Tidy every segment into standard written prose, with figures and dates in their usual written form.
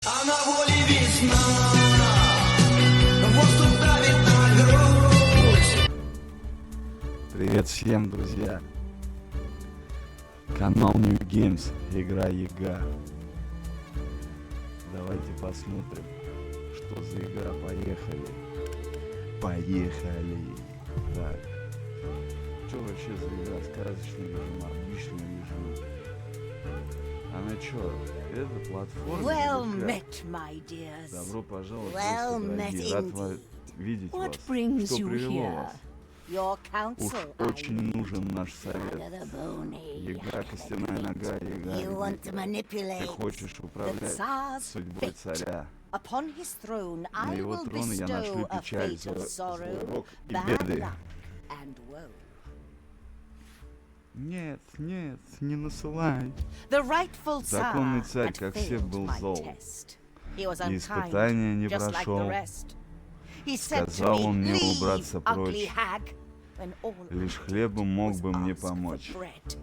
А на воле весна, воздух давит на грудь. Привет всем, друзья! Канал New Games, игра Яга. Давайте посмотрим, что за игра. Поехали! Поехали! Так, что вообще за игра? Сказочный режим, обычный режим. Она что, это платформа? Well met, my dears. Добро пожаловать, Well дорогие. met Рад indeed. видеть What вас. brings Что you привело here? вас? Your Уж counsel, I очень нужен наш совет. under the bony. Яга, костяная нога, Яга. You want to Ты manipulate хочешь the управлять Tsar's судьбой fate. царя. Upon his throne, На I его will трон я нашлю bestow a печаль, fate of злой sorrow, рок и bad беды. luck, and woe. Нет, нет, не насылай. The rightful Законный Tsar царь, had как все, failed был my зол. test. He was И unkind, испытания не just like the прошел. rest. He said to Сказал он me, мне "Leave, убраться ugly прочь. hag," when all Лишь I хлебом did мог was бы мне ask for помочь. bread.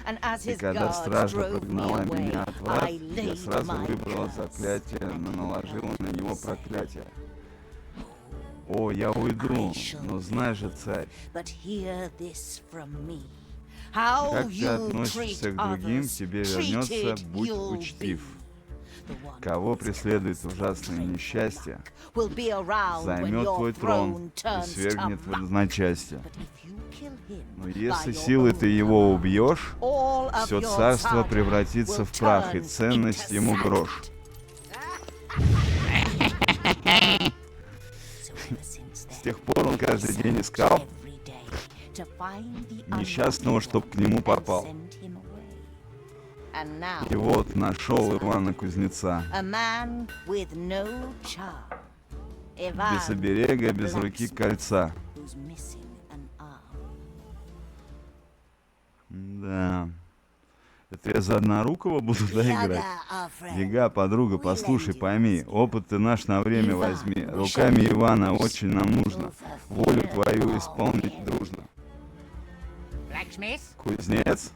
And as И his когда guards стража drove me прогнала away, меня от врат, I я laid сразу my выбрала curse. заклятие, но наложила на него проклятие. О, я уйду, но знай же, царь, But hear this from me. How как ты you относишься treat к другим, others, тебе вернется, treated будь you'll учтив. be. The one Кого who's преследует counsel ужасное and несчастье, will be around when займет your твой трон throne и turns свергнет to в muck. одночасье. But if you kill him Но by если your силой own ты его command, убьешь, all of все your царство saga превратится will в прах, и turn ценность into ему sand. грош. So ever since С then, тех пор он каждый день искал every day to find the несчастного, unlucky чтоб к one нему and попал. send him away. And now, И вот нашел Ивана Кузнеца. a man with no charm, Без Ivan, оберега, без руки кольца. who's missing an arm. Да. Это я за однорукого буду доиграть? Yaga, our friend, Яга, подруга, послушай, пойми, опыт ты наш на время возьми. Руками Ивана очень нам нужно волю твою исполнить дружно. Blacksmith? Кузнец?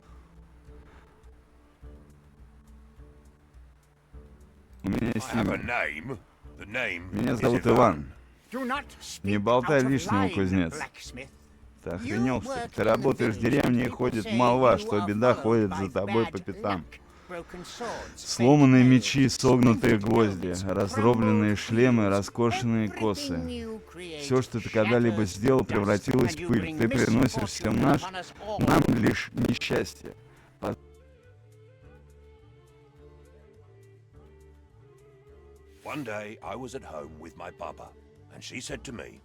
У меня есть имя. Меня зовут Иван. Не болтай лишнего, кузнец. Ты охренел, что ли? Ты работаешь в деревне и ходит молва, что беда ходит за тобой по пятам. Сломанные мечи, согнутые гвозди, раздробленные шлемы, раскошенные косы. Все, что ты когда-либо сделал, превратилось в пыль. Ты приносишь всем нам лишь несчастье. One day I was at home with my papa, and she said to me,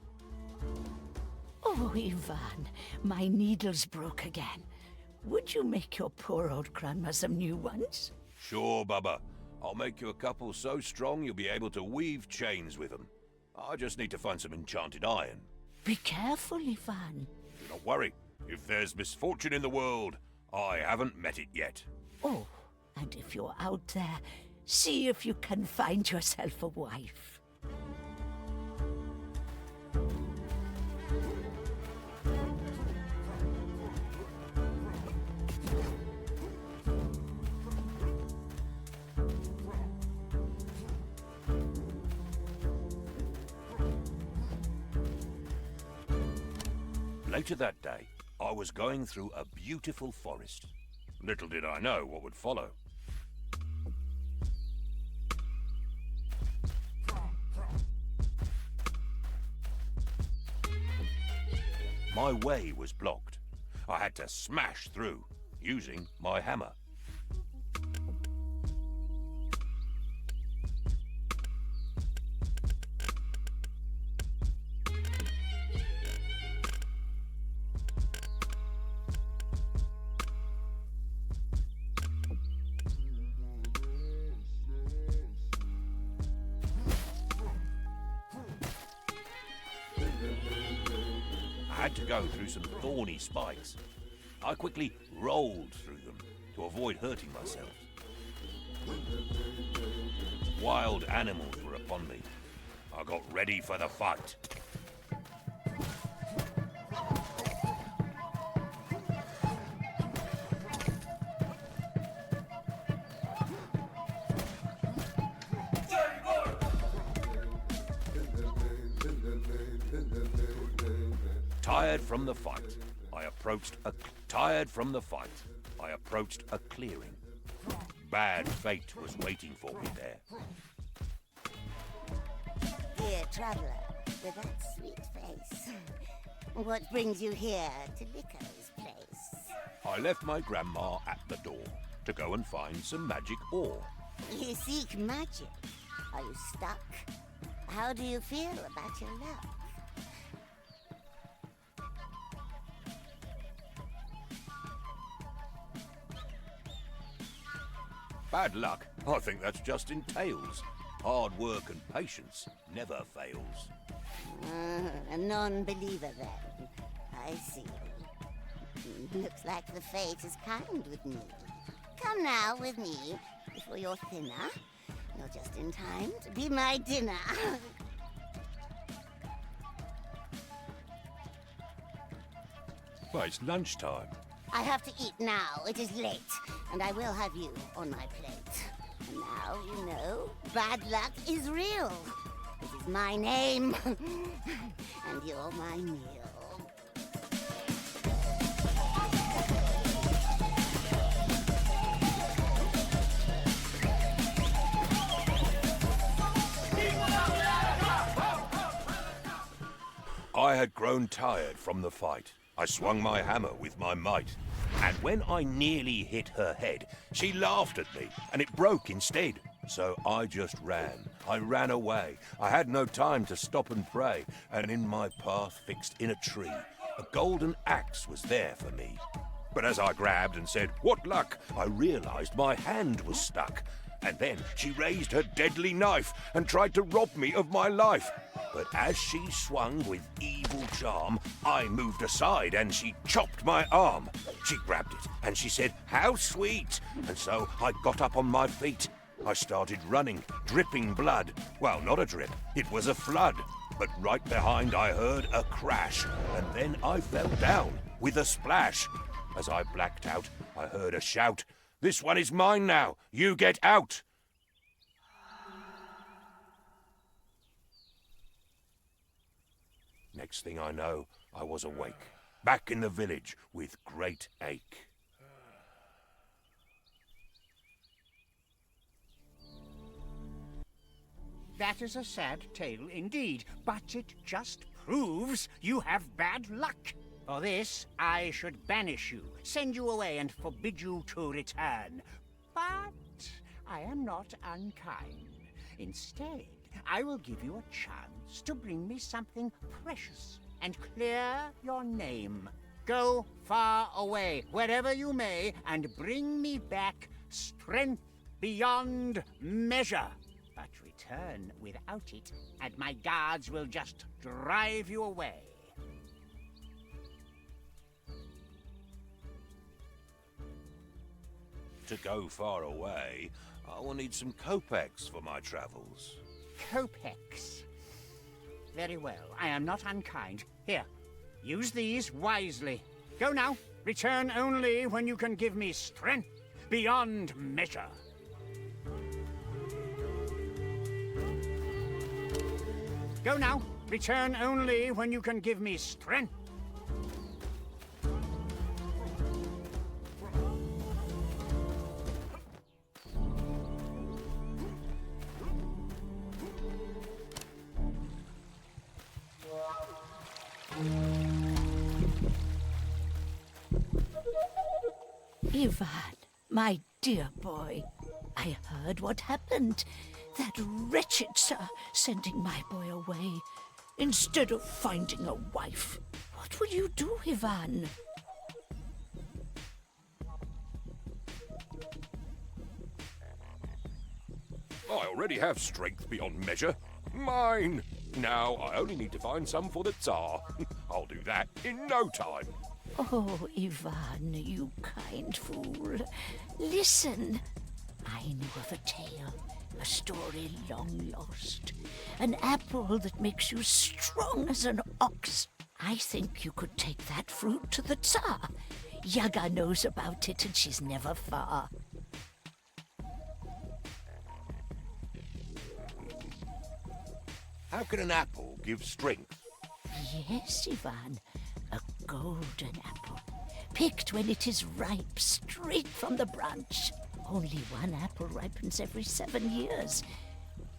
Oh, Ivan, my needles broke again. Would you make your poor old grandma some new ones? "Sure, Baba. I'll make you a couple so strong you'll be able to weave chains with them. I just need to find some enchanted iron." Be careful, Ivan. Do not worry. If there's misfortune in the world, I haven't met it yet. Oh, and if you're out there, see if you can find yourself a wife. Later that day, I was going through a beautiful forest. Little did I know what would follow. My way was blocked. I had to smash through using my hammer. I had to go through some thorny spikes. I quickly rolled through them to avoid hurting myself. Wild animals were upon me. I got ready for the fight. Tired from the fight, I approached a clearing. Bad fate was waiting for me there. Dear traveler, with that sweet face, what brings you here to Licker's place? I left my grandma at the door to go and find some magic ore. You seek magic. Are you stuck? How do you feel about your luck? Bad luck? I think that's just in tales. Hard work and patience never fails. A non-believer then. I see. Looks like the fate is kind with me. Come now with me before you're thinner. You're just in time to be my dinner. Well, it's lunchtime. I have to eat now. It is late, and I will have you on my plate. And now you know bad luck is real. This is my name, and you're my meal. I had grown tired from the fight. I swung my hammer with my might, and when I nearly hit her head, she laughed at me, and it broke instead. So I just ran. I ran away. I had no time to stop and pray, and in my path fixed in a tree, a golden axe was there for me. But as I grabbed and said, "What luck?" I realized my hand was stuck. And then she raised her deadly knife and tried to rob me of my life. But as she swung with evil charm, I moved aside and she chopped my arm. She grabbed it and she said, "How sweet!" And so I got up on my feet. I started running, dripping blood. Well, not a drip, it was a flood. But right behind I heard a crash, and then I fell down with a splash. As I blacked out, I heard a shout, "This one is mine now, you get out!" Next thing I know, I was awake, back in the village with great ache. That is a sad tale indeed, but it just proves you have bad luck. For this, I should banish you, send you away, and forbid you to return. But I am not unkind. Instead, I will give you a chance to bring me something precious and clear your name. Go far away, wherever you may, and bring me back strength beyond measure. But return without it, and my guards will just drive you away. To go far away, I will need some kopecks for my travels. Kopecks. Very well, I am not unkind. Here, use these wisely. Go now. Return only when you can give me strength beyond measure. Go now. Return only when you can give me strength. Ivan, my dear boy, I heard what happened. That wretched sir sending my boy away instead of finding a wife. What will you do, Ivan? I already have strength beyond measure. Mine! Now I only need to find some for the Tsar. I'll do that in no time. Oh, Ivan, you kind fool. Listen. I know of a tale, a story long lost. An apple that makes you strong as an ox. I think you could take that fruit to the Tsar. Yaga knows about it and she's never far. How can an apple give strength? Yes, Ivan. golden apple, picked when it is ripe, straight from the branch. Only one apple ripens every 7 years.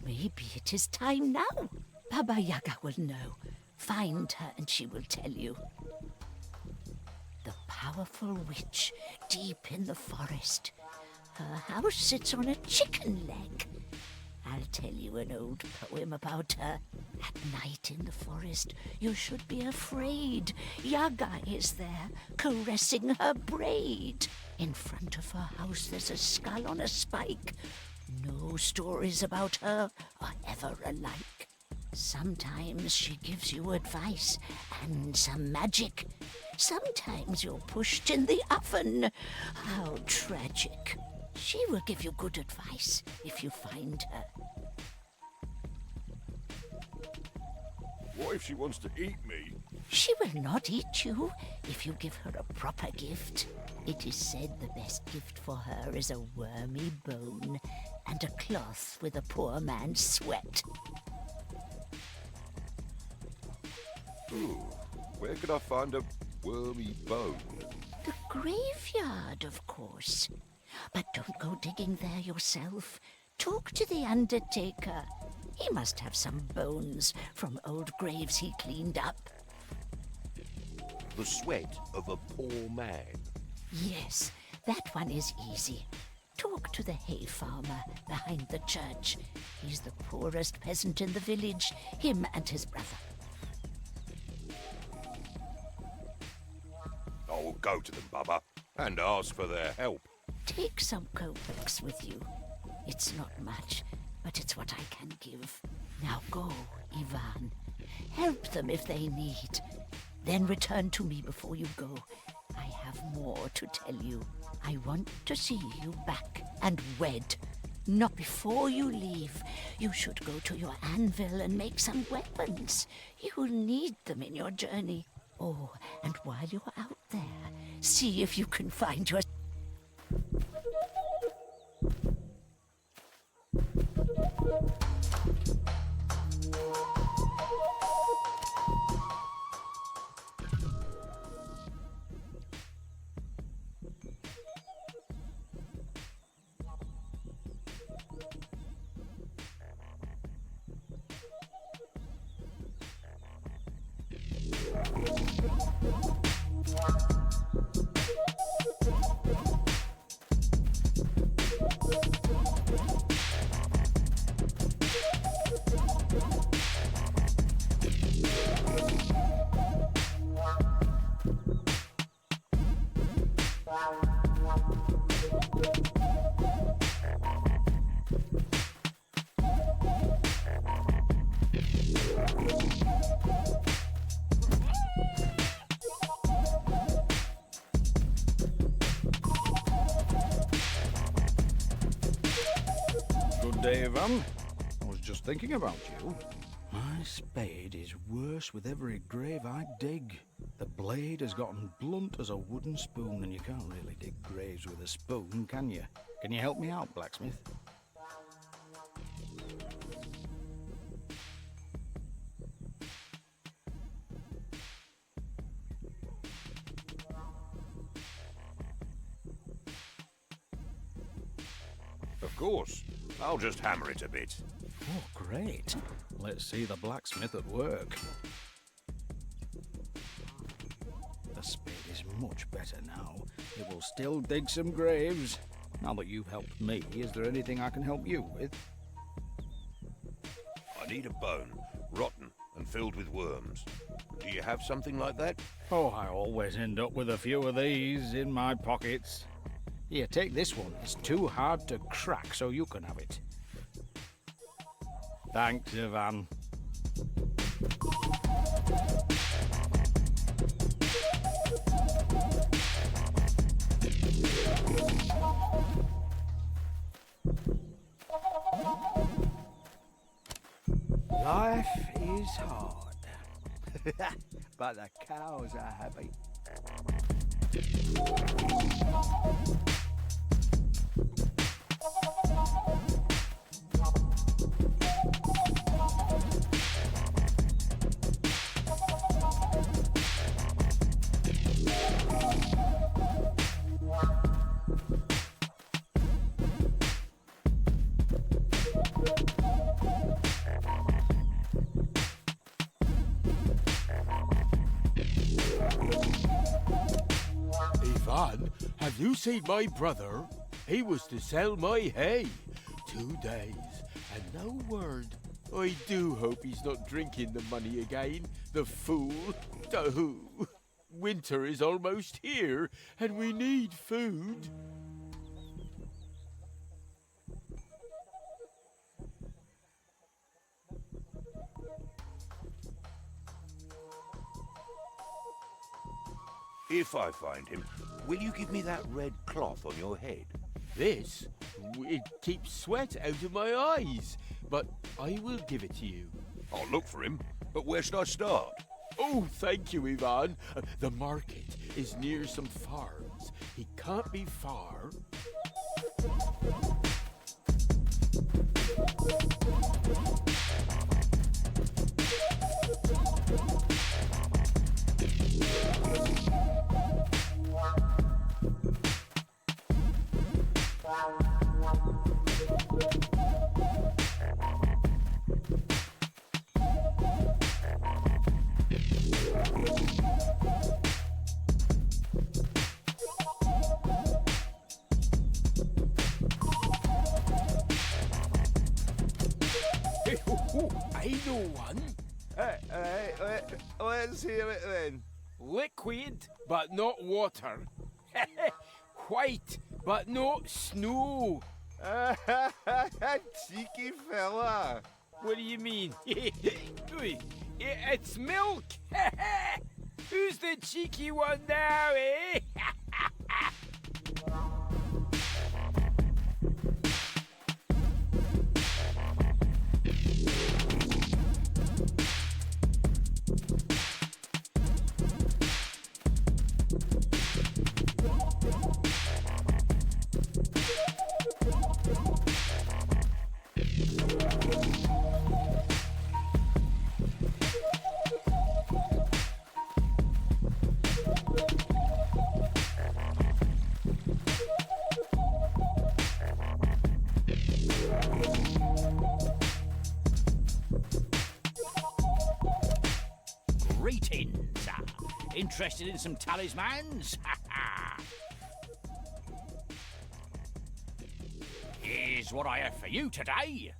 Maybe it is time now. Baba Yaga will know. Find her and she will tell you. The powerful witch deep in the forest. Her house sits on a chicken leg. I'll tell you an old poem about her. At night in the forest, you should be afraid. Yaga is there, caressing her braid. In front of her house there's a skull on a spike. No stories about her are ever alike. Sometimes she gives you advice and some magic. Sometimes you're pushed in the oven. How tragic. She will give you good advice if you find her. What if she wants to eat me? She will not eat you if you give her a proper gift. It is said the best gift for her is a wormy bone and a cloth with a poor man's sweat. Ooh, where could I find a wormy bone? The graveyard, of course. But don't go digging there yourself. Talk to the undertaker. He must have some bones from old graves he cleaned up. The sweat of a poor man. Yes, that one is easy. Talk to the hay farmer behind the church. He's the poorest peasant in the village, him and his brother. I will go to them, Baba, and ask for their help. Take some kopecks with you. It's not much, but it's what I can give. Now go, Ivan. Help them if they need. Then return to me before you go. I have more to tell you. I want to see you back and wed. Not before you leave. You should go to your anvil and make some weapons. You'll need them in your journey. Oh, and while you're out there, see if you can find your... Good day, Ivan. I was just thinking about you. My spade is worse with every grave I dig. The blade has gotten blunt as a wooden spoon, and you can't really dig graves with a spoon, can you? Can you help me out, blacksmith? Of course. I'll just hammer it a bit. Oh, great. Let's see the blacksmith at work. The spade is much better now. It will still dig some graves. Now that you've helped me, is there anything I can help you with? I need a bone, rotten and filled with worms. Do you have something like that? Oh, I always end up with a few of these in my pockets. Here, take this one. It's too hard to crack, so you can have it. Thanks, Ivan. Life is hard, but the cows are happy. you seen my brother? He was to sell my hay. 2 days, and no word. I do hope he's not drinking the money again, the fool. Oh, winter is almost here, and we need food. If I find him, will you give me that red cloth on your head? This? It keeps sweat out of my eyes, but I will give it to you. I'll look for him, but where should I start? Oh, thank you, Ivan. The market is near some farms. He can't be far. I know one. Let's hear it then. Liquid, but not water. White, but not snow. Cheeky fella. What do you mean? It's milk. Who's the cheeky one now, eh? Greetings. Interested in some talismans? Here's what I have for you today.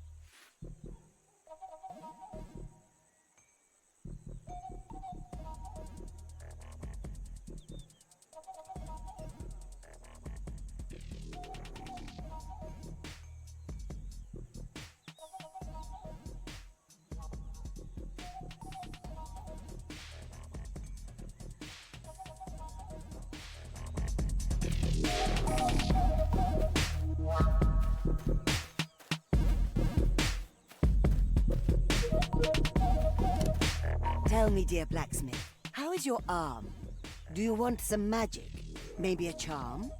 Tell me, dear blacksmith, how is your arm? Do you want some magic? Maybe a charm?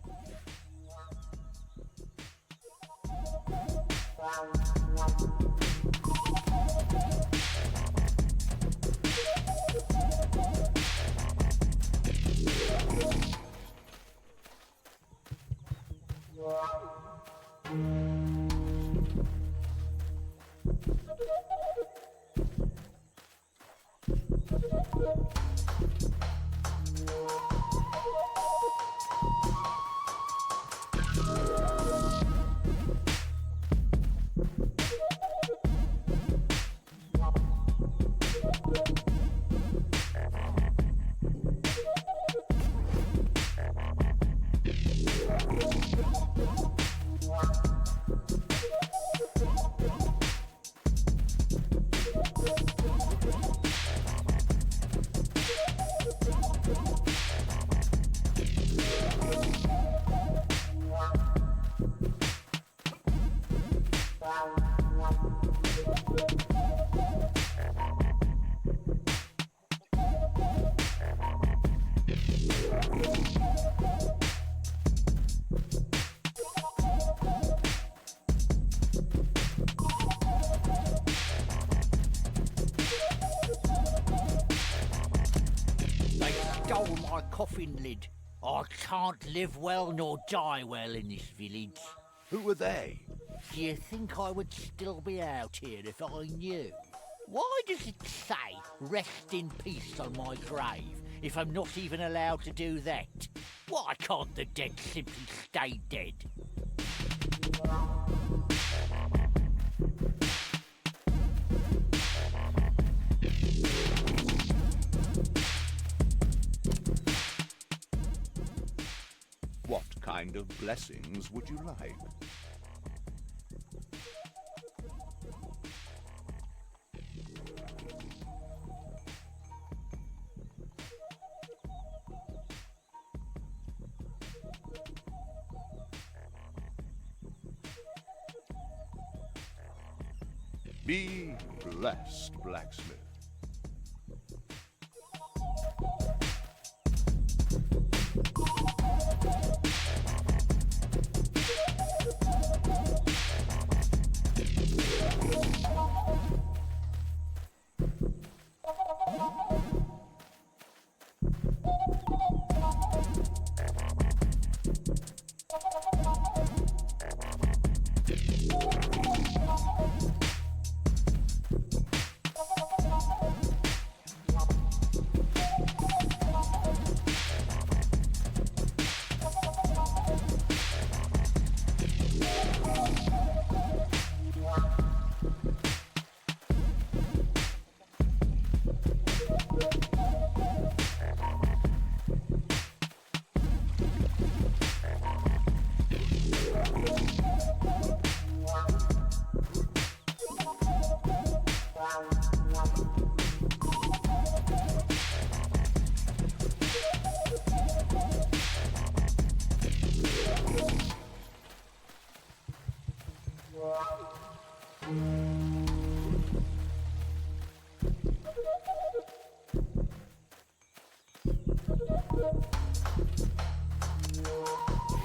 Stole my coffin lid. I can't live well nor die well in this village. Who are they? Do you think I would still be out here if I knew? Why does it say, rest in peace on my grave, if I'm not even allowed to do that? Why can't the dead simply stay dead? What kind of blessings would you like? Be blessed, blacksmith.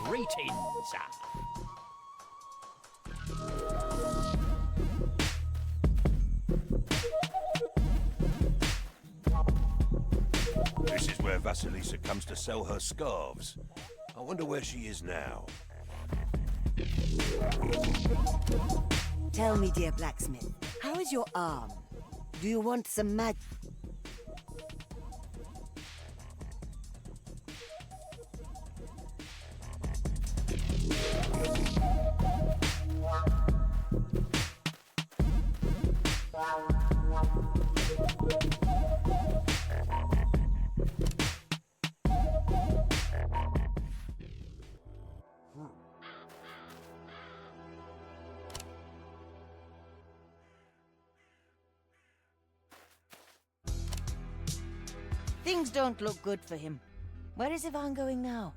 Greetings. This is where Vasilisa comes to sell her scarves. I wonder where she is now. Tell me, dear blacksmith, how is your arm? Do you want some magic? Things don't look good for him. Where is Ivan going now?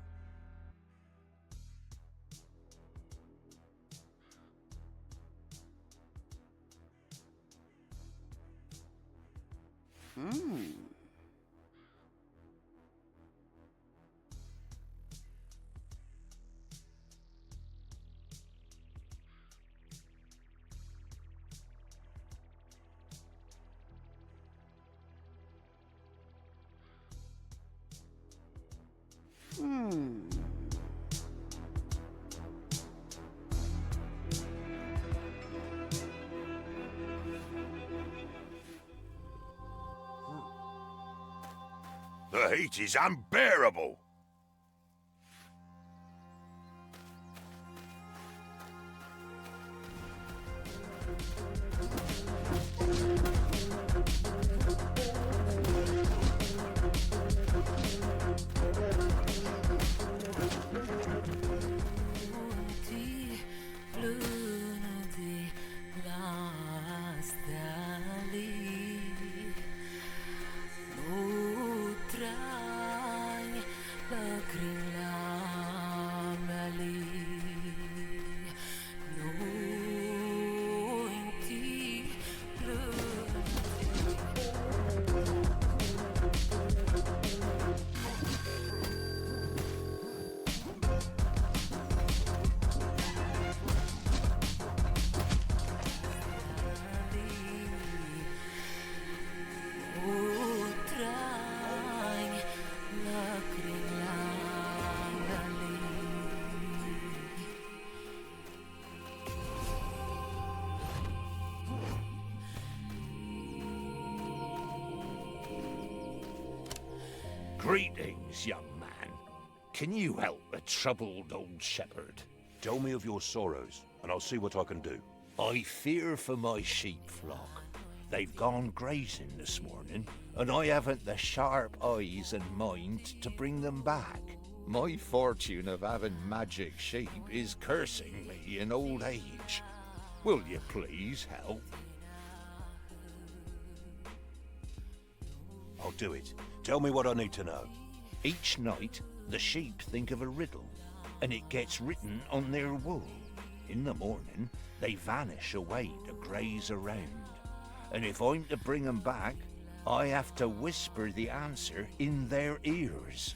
The heat is unbearable. Greetings, young man. Can you help a troubled old shepherd? Tell me of your sorrows, and I'll see what I can do. I fear for my sheep flock. They've gone grazing this morning, and I haven't the sharp eyes and mind to bring them back. My fortune of having magic sheep is cursing me in old age. Will you please help? I'll do it. Tell me what I need to know. Each night, the sheep think of a riddle, and it gets written on their wool. In the morning, they vanish away to graze around. And if I'm to bring them back, I have to whisper the answer in their ears.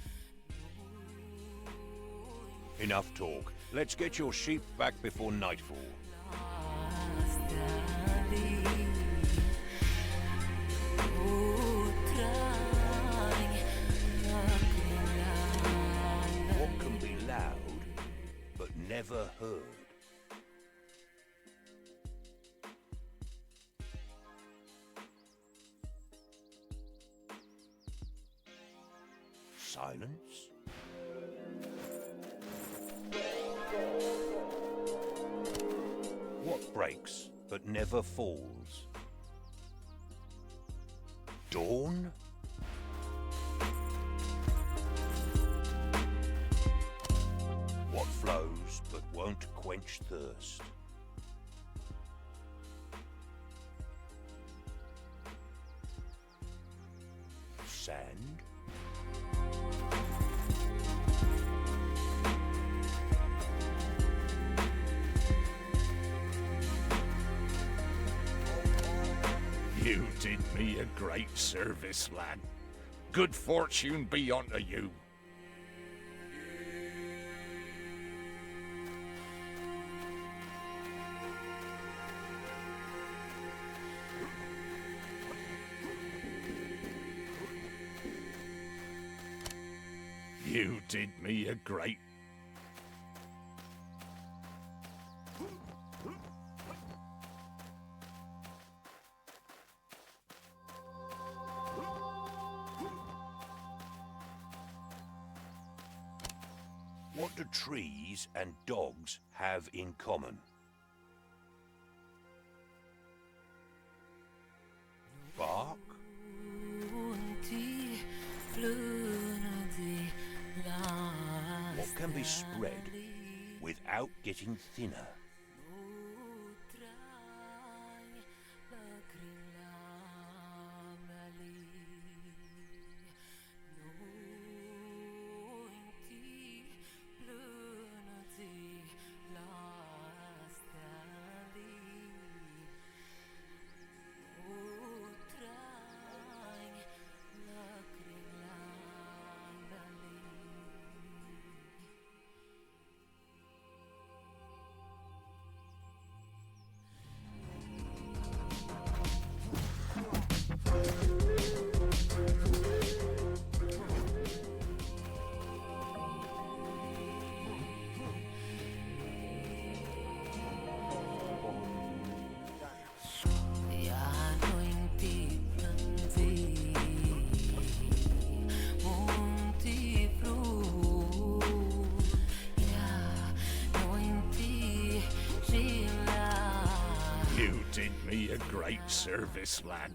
Enough talk. Let's get your sheep back before nightfall. What can be loud, but never heard? Silence? What breaks but never falls? Dawn? What flows but won't quench thirst? Sand? You did me a great service, lad. Good fortune be unto you. You did me a great... What do trees and dogs have in common? Bark? What can be spread without getting thinner? You did me a great service, lad.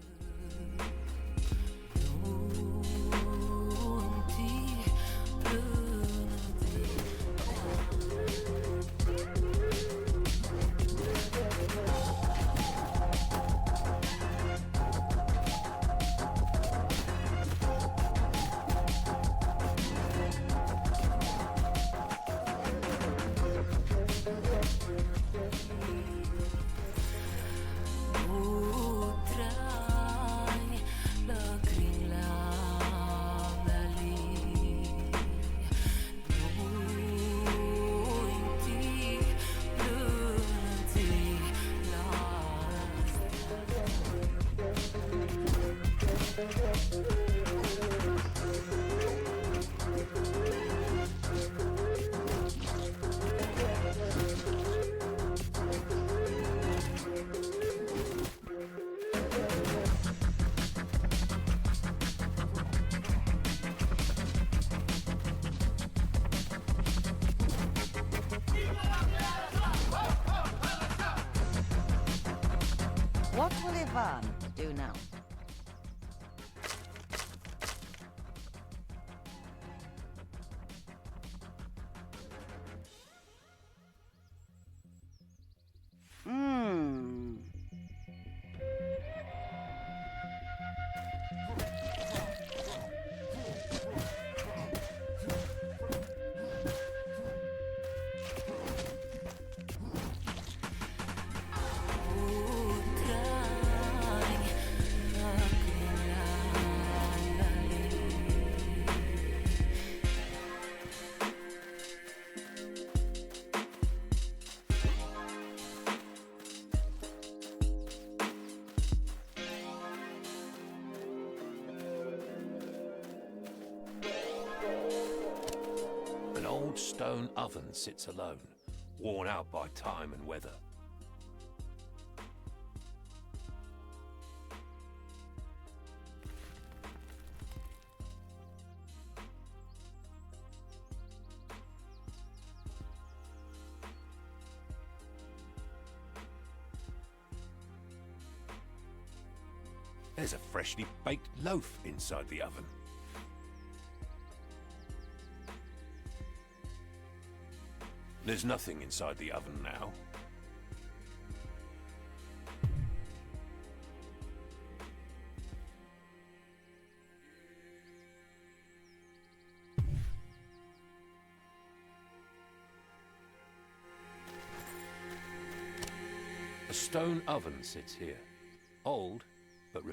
What will Ivan do now? An old stone oven sits alone, worn out by time and weather. There's a freshly baked loaf inside the oven. There's nothing inside the oven now. A stone oven sits here. Old, but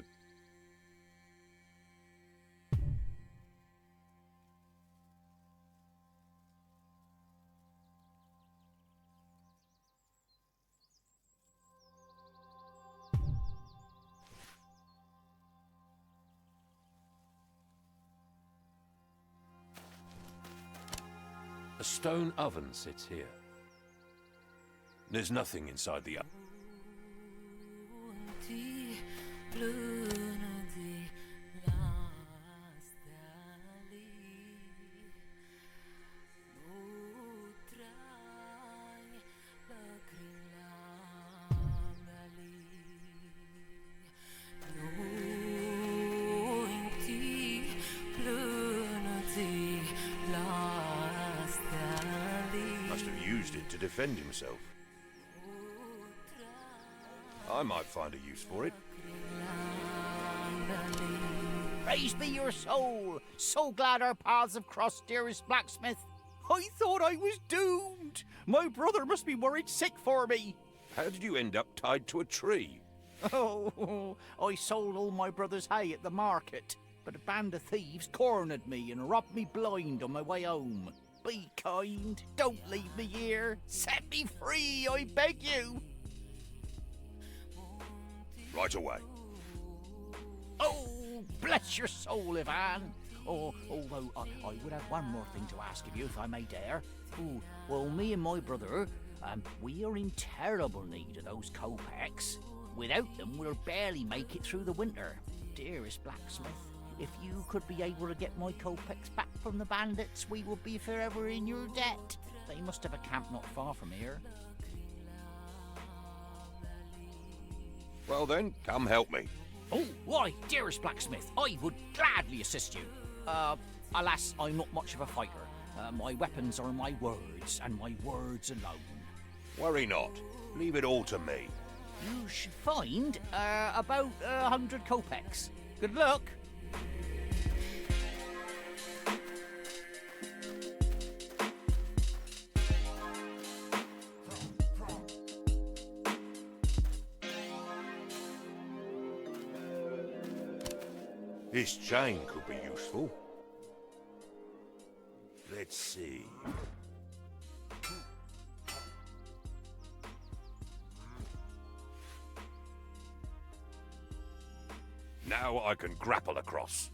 a stone oven sits here. There's nothing inside the oven. Must have used it to defend himself. I might find a use for it. Praise be your soul! So glad our paths have crossed, dearest blacksmith. I thought I was doomed. My brother must be worried sick for me. How did you end up tied to a tree? Oh, I sold all my brother's hay at the market, but a band of thieves cornered me and robbed me blind on my way home. Be kind. Don't leave me here. Set me free, I beg you. Right away. Oh, bless your soul, Ivan. Oh, although I would have one more thing to ask of you, if I may dare. Oh, well, me and my brother, we are in terrible need of those kopecks. Without them, we'll barely make it through the winter. Dearest blacksmith, if you could be able to get my kopecks back from the bandits, we would be forever in your debt. They must have a camp not far from here. Well then, come help me. Oh, why, dearest blacksmith, I would gladly assist you. Alas, I'm not much of a fighter. My weapons are my words, and my words alone. Worry not. Leave it all to me. You should find about 100 kopecks. Good luck. This chain could be useful. Let's see. Now I can grapple across.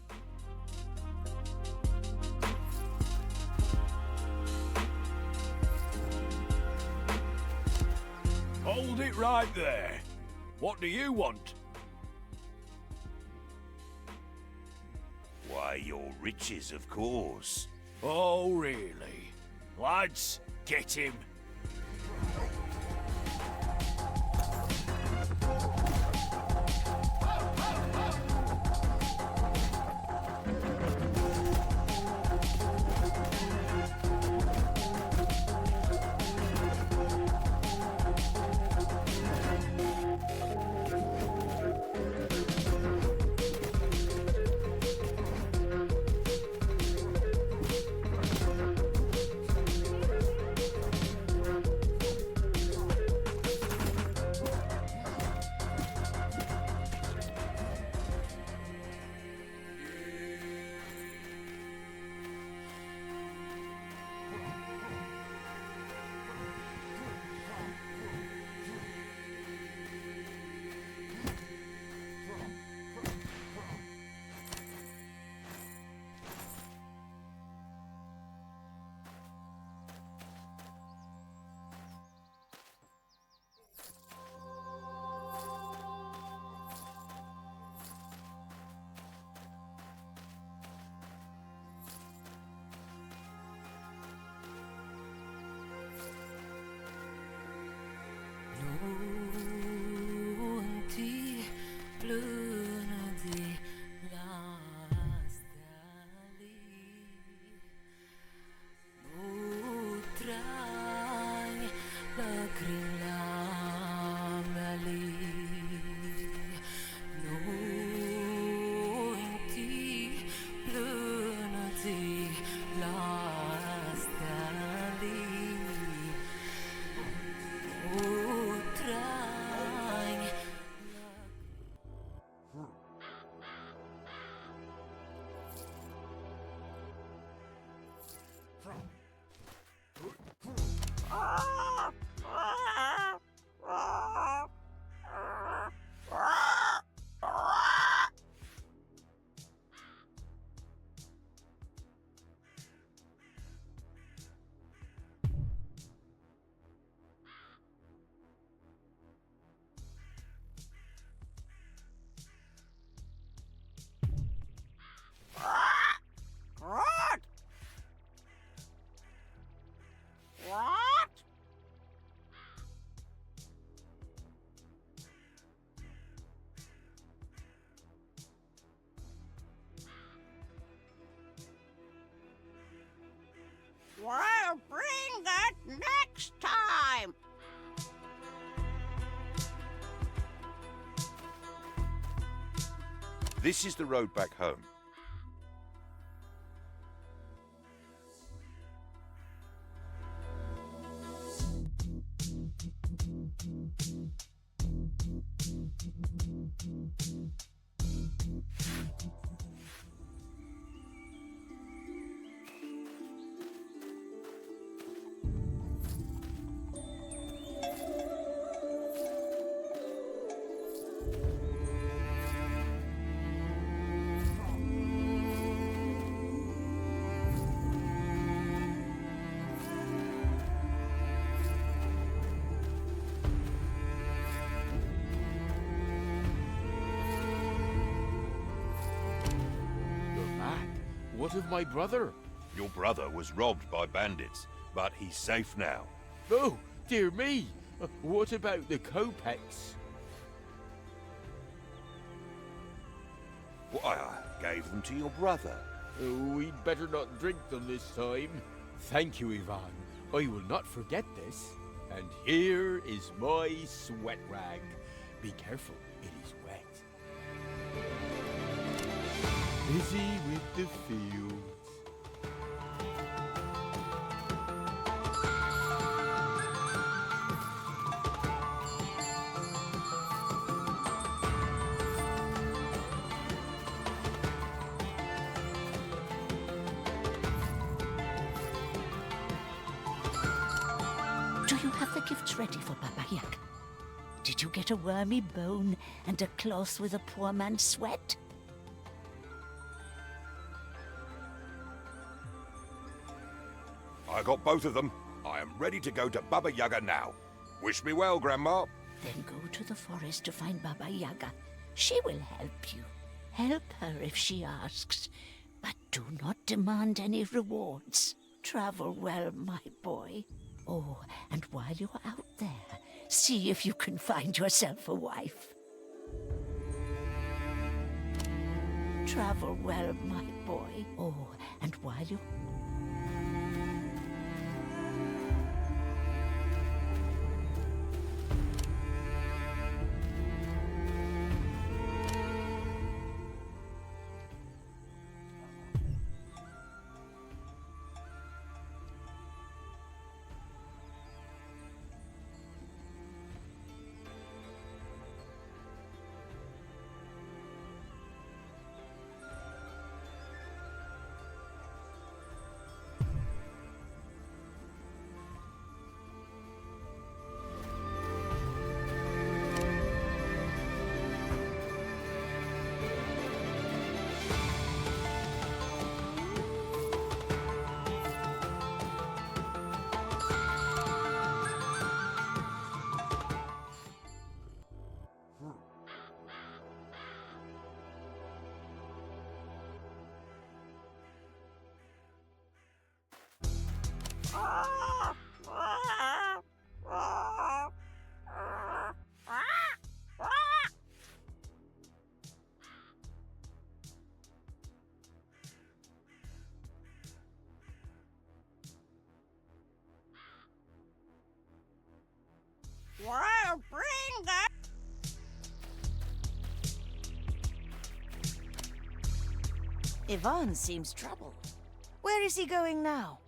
Hold it right there. What do you want? Why, your riches, of course. Oh, really? Lads, get him. This is the road back home. What of my brother? Your brother was robbed by bandits, but he's safe now. Oh, dear me! What about the kopecks? Why, I gave them to your brother. Oh, we'd better not drink them this time. Thank you, Ivan. I will not forget this. And here is my sweat rag. Be careful, it is wet. Busy with the fields. Do you have the gifts ready for Baba Yaga? Did you get a wormy bone and a cloth with a poor man's sweat? I got both of them. I am ready to go to Baba Yaga now. Wish me well, Grandma. Then go to the forest to find Baba Yaga. She will help you. Help her if she asks, but do not demand any rewards. Travel well, my boy. Oh, and while you're out there, see if you can find yourself a wife. Travel well, my boy. Oh, and while you're... Well, bring that. Ivan seems troubled. Where is he going now?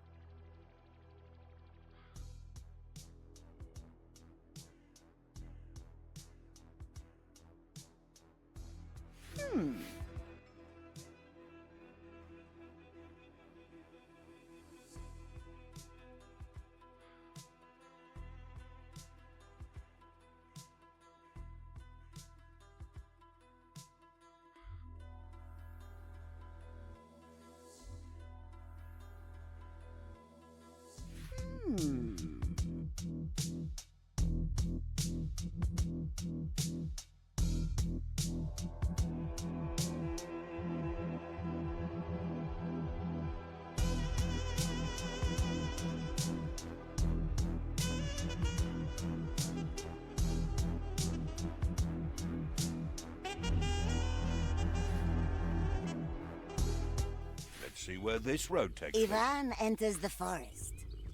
Let's see where this road takes me. Ivan enters the forest.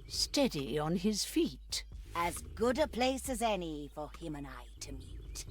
Steady on his feet. As good a place as any for him and I to meet.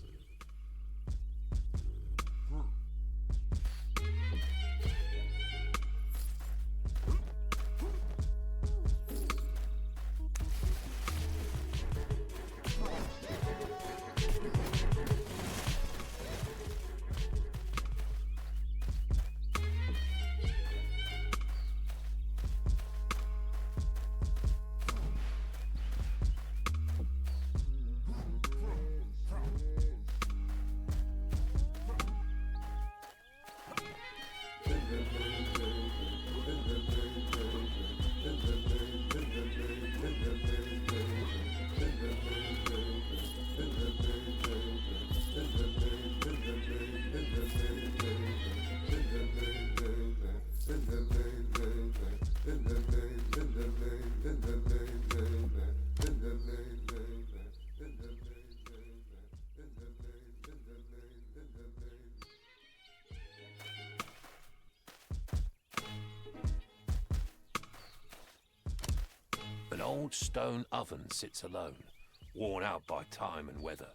old stone oven sits alone, worn out by time and weather.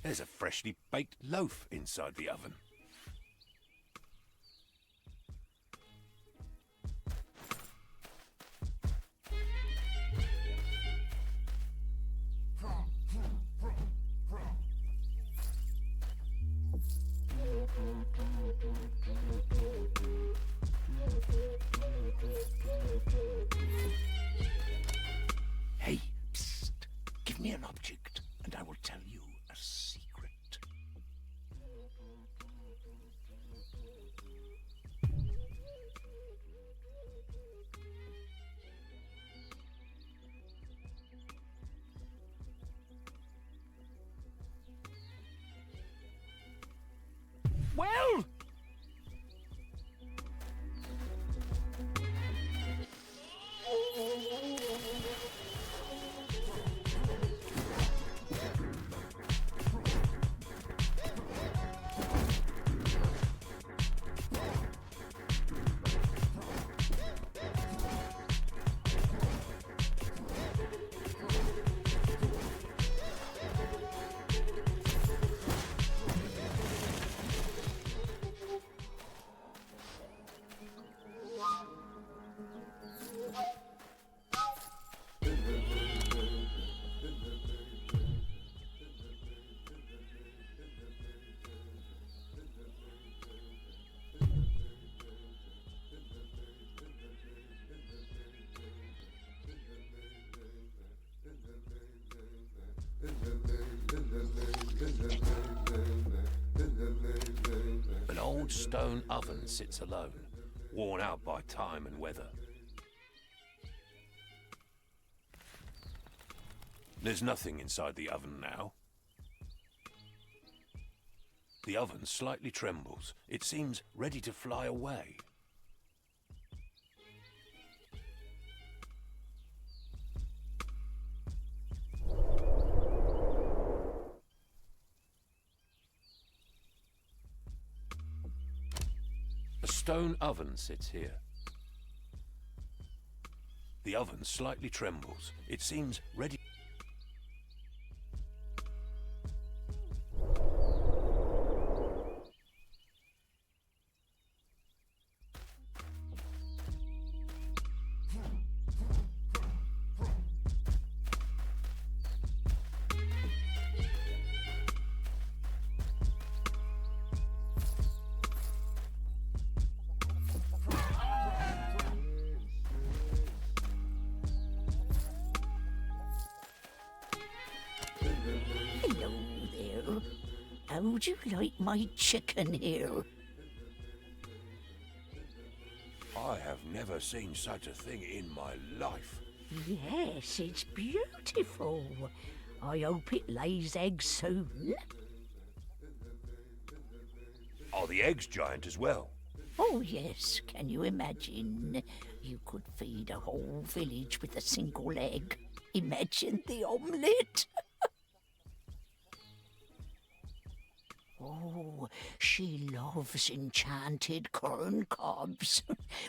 There's a freshly baked loaf inside the oven. Hey, psst. Give me an object, and I will tell you a secret. Well, an old stone oven sits alone, worn out by time and weather. There's nothing inside the oven now. The oven slightly trembles. It seems ready to fly away. A stone oven sits here. The oven slightly trembles. It seems ready. Hello there. How would you like my chicken here? I have never seen such a thing in my life. Yes, it's beautiful. I hope it lays eggs soon. Are the eggs giant as well? Oh, yes. Can you imagine? You could feed a whole village with a single egg. Imagine the omelette. Oh, she loves enchanted corn cobs.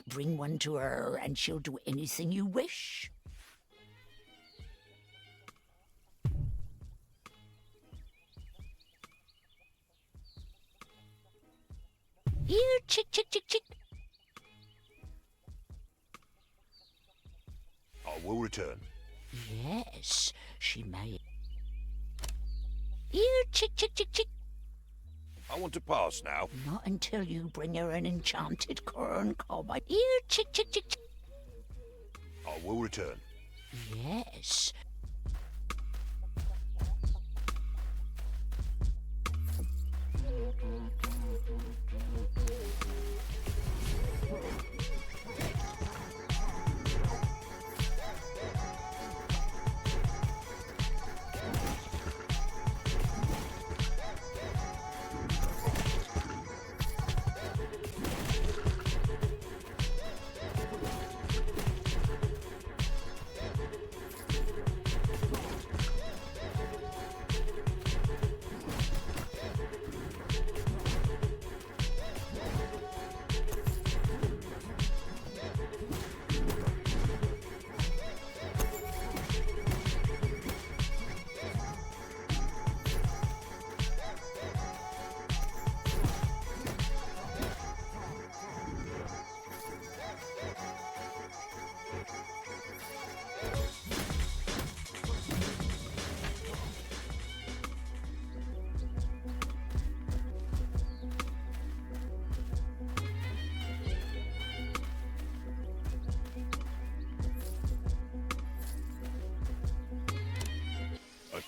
Bring one to her and she'll do anything you wish. Here, chick, chick, chick, chick. I will return. Yes, she may. Here, chick, chick, chick, chick. I want to pass now. Not until you bring her an enchanted corn cob. Here, chick, chick, chick, chick. I will return. Yes.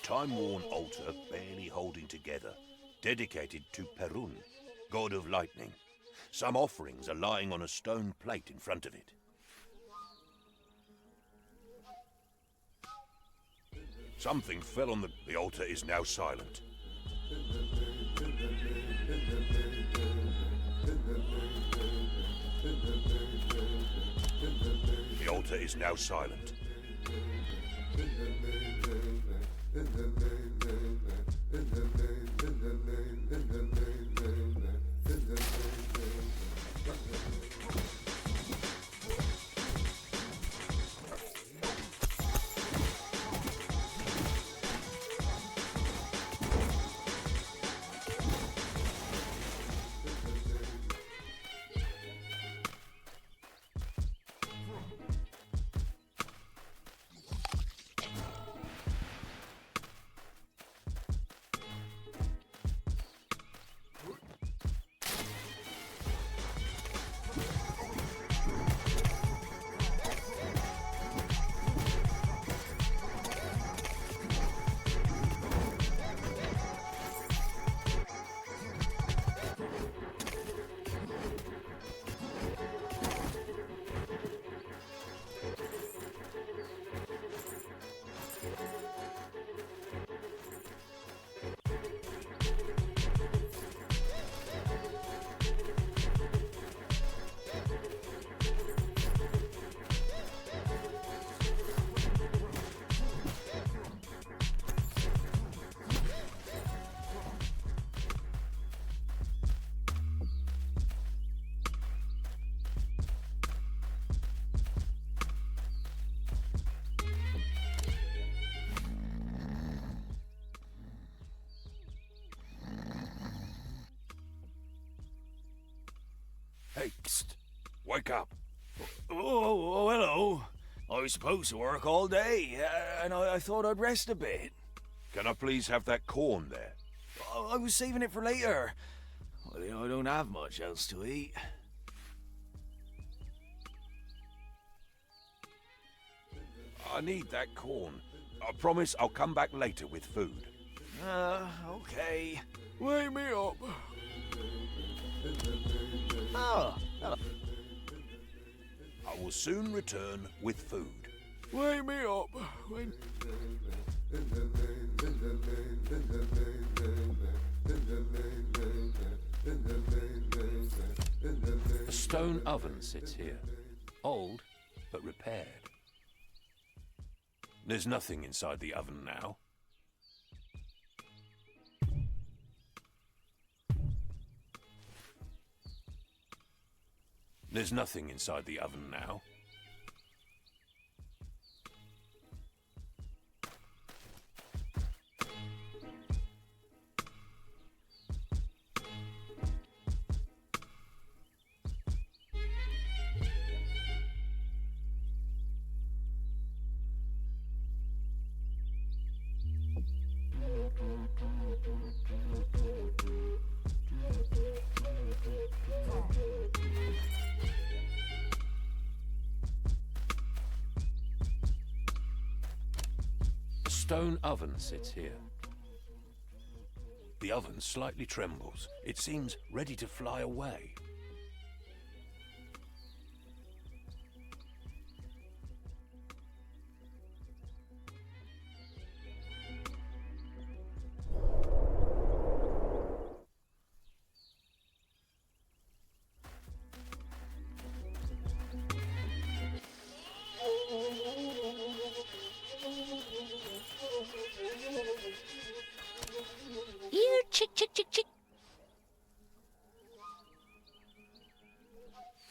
time-worn altar barely holding together, dedicated to Perun, god of lightning. Some offerings are lying on a stone plate in front of it. Something fell on the altar is now silent. The altar is now silent. Hey, psst! Wake up! Oh, hello. I was supposed to work all day, and I thought I'd rest a bit. Can I please have that corn there? I was saving it for later. I don't have much else to eat. I need that corn. I promise I'll come back later with food. Okay. Wake me up. Oh, hello. I will soon return with food. Wake me up. A stone oven sits here. Old, but repaired. There's nothing inside the oven now. There's nothing inside the oven now. A stone oven sits here. The oven slightly trembles. It seems ready to fly away. Here, chick, chick, chick, chick.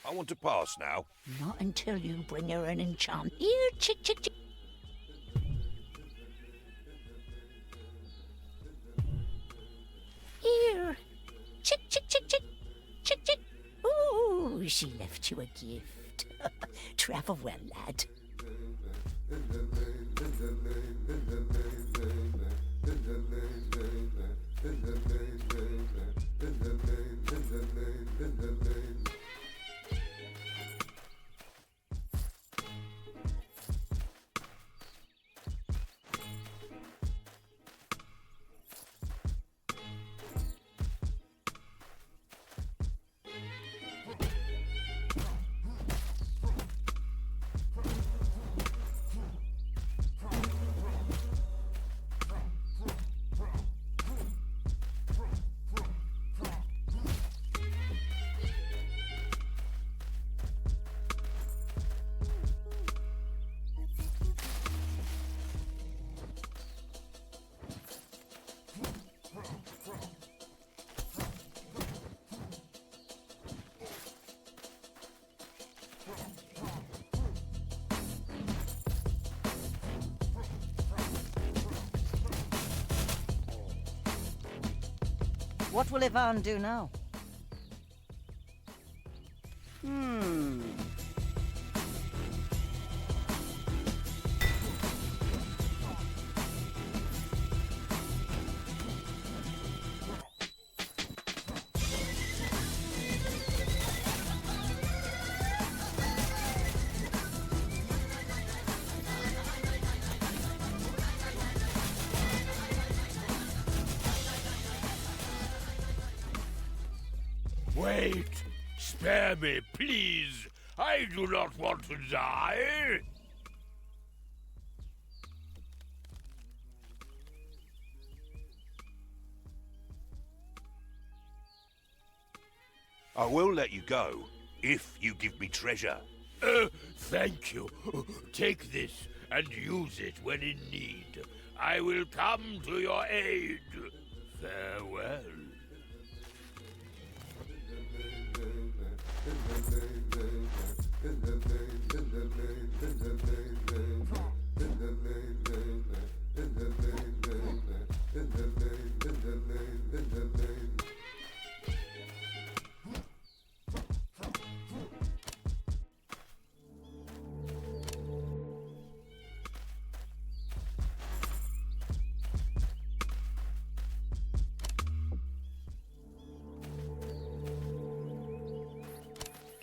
I want to pass now. Not until you bring her an enchant. Here, chick, chick, chick. Here. Chick, chick, chick, chick. Chick, chick. Ooh, she left you a gift. Travel well, lad. What will Ivan do now? Wait! Spare me, please! I do not want to die! I will let you go, if you give me treasure. Thank you. Take this and use it when in need. I will come to your aid. Farewell.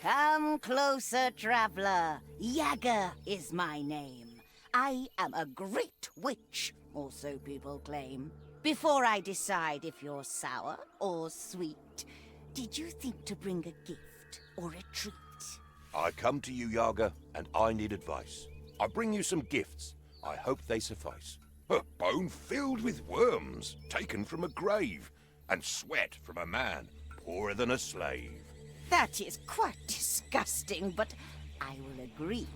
Come closer, traveler. Yaga is my name. I am a great witch, or so people claim. Before I decide if you're sour or sweet, did you think to bring a gift or a treat? I come to you, Yaga, and I need advice. I bring you some gifts. I hope they suffice. A bone filled with worms, taken from a grave, and sweat from a man poorer than a slave. That is quite disgusting, but I will agree.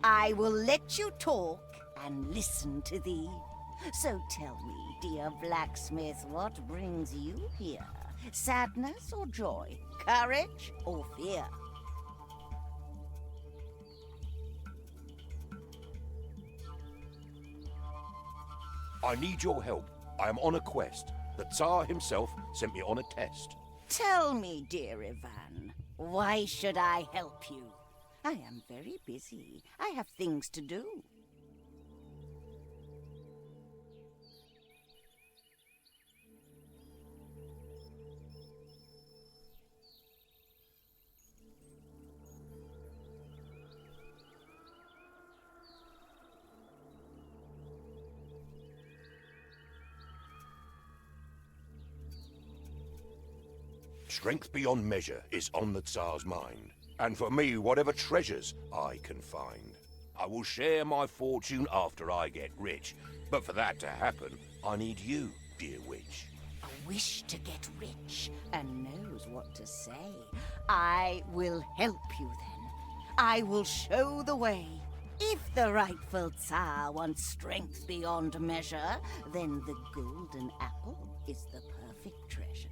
I will let you talk and listen to thee. So tell me, dear blacksmith, what brings you here? Sadness or joy? Courage or fear? I need your help. I am on a quest. The Tsar himself sent me on a test. Tell me, dear Ivan, why should I help you? I am very busy. I have things to do. Strength beyond measure is on the Tsar's mind. And for me, whatever treasures I can find. I will share my fortune after I get rich. But for that to happen, I need you, dear witch. A wish to get rich and knows what to say. I will help you then. I will show the way. If the rightful Tsar wants strength beyond measure, then the golden apple is the perfect treasure.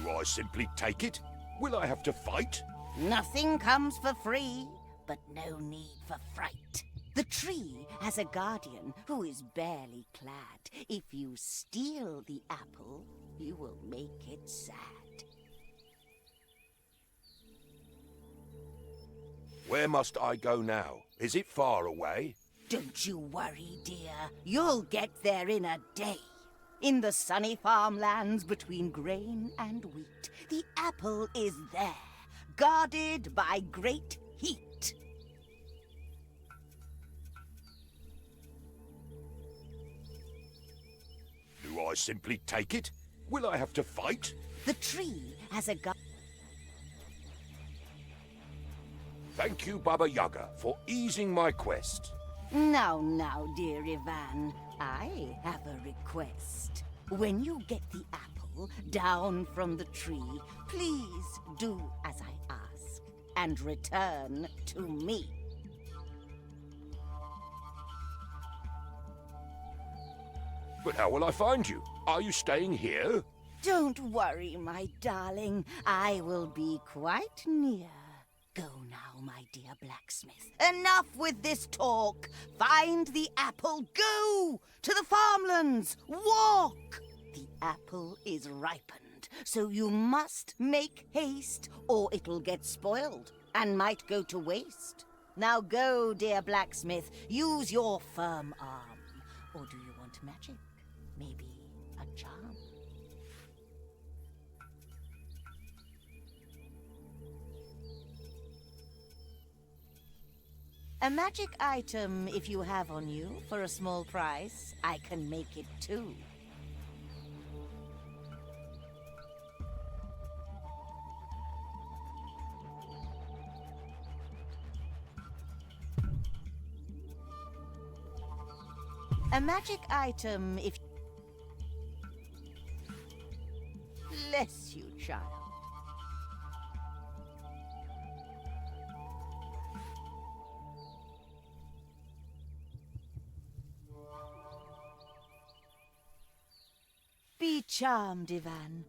Do I simply take it? Will I have to fight? Nothing comes for free, but no need for fright. The tree has a guardian who is barely clad. If you steal the apple, you will make it sad. Where must I go now? Is it far away? Don't you worry, dear. You'll get there in a day. In the sunny farmlands between grain and wheat, the apple is there, guarded by great heat. Do I simply take it? Will I have to fight? The tree has a Thank you, Baba Yaga, for easing my quest. Now, dear Ivan, I have a request. When you get the apple down from the tree, please do as I ask and return to me. But how will I find you? Are you staying here? Don't worry, my darling. I will be quite near. Go now, my dear blacksmith. Enough with this talk. Find the apple. Go to the farmlands. Walk. The apple is ripened, so you must make haste, or it'll get spoiled and might go to waste. Now go, dear blacksmith. Use your firm arm. Or do you want magic? Maybe a charm? A magic item, if you have on you, for a small price, I can make it too. A magic item, if... Bless you, child. Be charmed, Ivan.